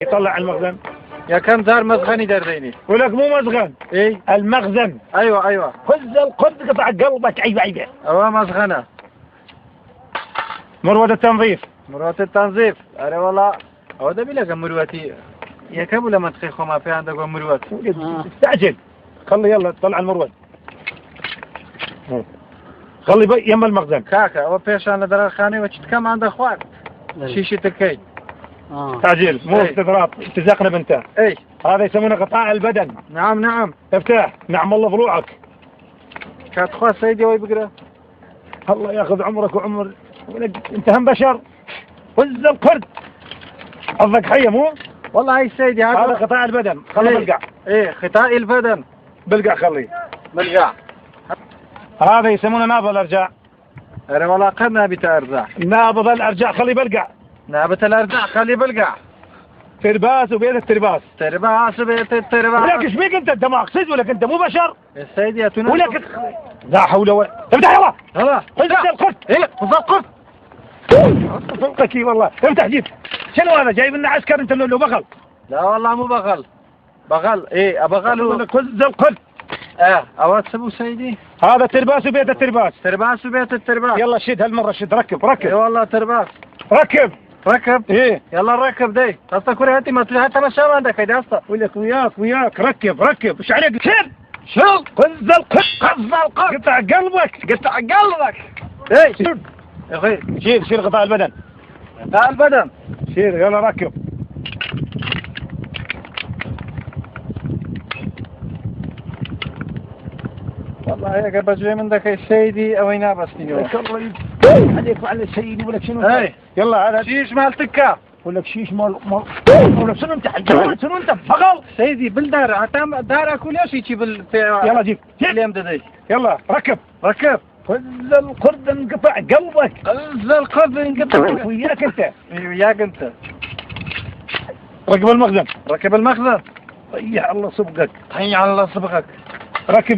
يطلع المخزن. يا كم دار مزغني درديني. ولك مو مزغن، ايه المخزن. ايوه خذ القرد قطع قلبك. عيبه ايوه مزغنه. مروة التنظيف. مروة التنظيف. اري والله هو ده بيلقى مروتي. يا كم لما تخيخوا ما في عندك مروت. استعجل. خلي يلا طلع المروة. خلي يم المخزن. كاكا هو بيش انا در الخانه وشت كم عند اخوان. شيشه الكي. تعجيل مو استطراد تزقنا بنته. ايش هذا يسمونه قطاع البدن. نعم افتح. نعم الله ضلوعك. كانت خوا سيدي ويبقرا. الله ياخذ عمرك وعمر انت هم بشر. وز القرد. قصدك حيه مو؟ والله هاي سيدي هذا قطاع البدن. خليه بلقع. ايه قطاع البدن. بلقع خليه. بلقع. هذا يسمونه نابض الارجاع. اري والله قد نابت ارجاع. نابض الارجاع خليه بلقع. نابت الارجاع خليه بلقع. ترباس وبيت الترباس. ترباس وبيت الترباس. ولك ايش بيك انت مقصد ولك انت مو بشر. يا سيدي يا تونس. ولك لا حول ولا افتح يلا. خذ القرد. ايه خذ القرد. فوقك والله. افتح جيب. شنو هذا جايب لنا عسكر انت له بغل. لا والله مو بغل. بغل ايه ابغل. خذ القرد. اود سبو سيدي. هذا ترباس وبيت الترباس. ترباس وبيت الترباس. يلا شد هالمره شد. ركب اي والله ترباس. ركب ايه يلا ركب دي اصلا كوري هاتي ما حتى انا شاب عندك هيدا اصلا. ولك وياك ركب ايش عليك. شو خذ القرد. قطع قلبك. ايه شيل يا اخي. شيل قطاع البدن. قطاع البدن. شيل يلا ركب. والله هيك بجي من ذاك السيدي او ينام بس اليوم. عليك وعلى سيدي ولك شنو. ايه يلا هذا شيش مال تكه. ولك شيش مال ولك شنو انت شنو انت فقل سيدي بالدار عتام دارك ولا شيء يلا جيب اليوم ددي. يلا ركب. خذ القرد انقطع قلبك. خذ القرد انقطع. وياك انت. وياك انت. ركب المخزن. ركب المخزن. طيح الله صبغك. طيح الله صبغك. ركب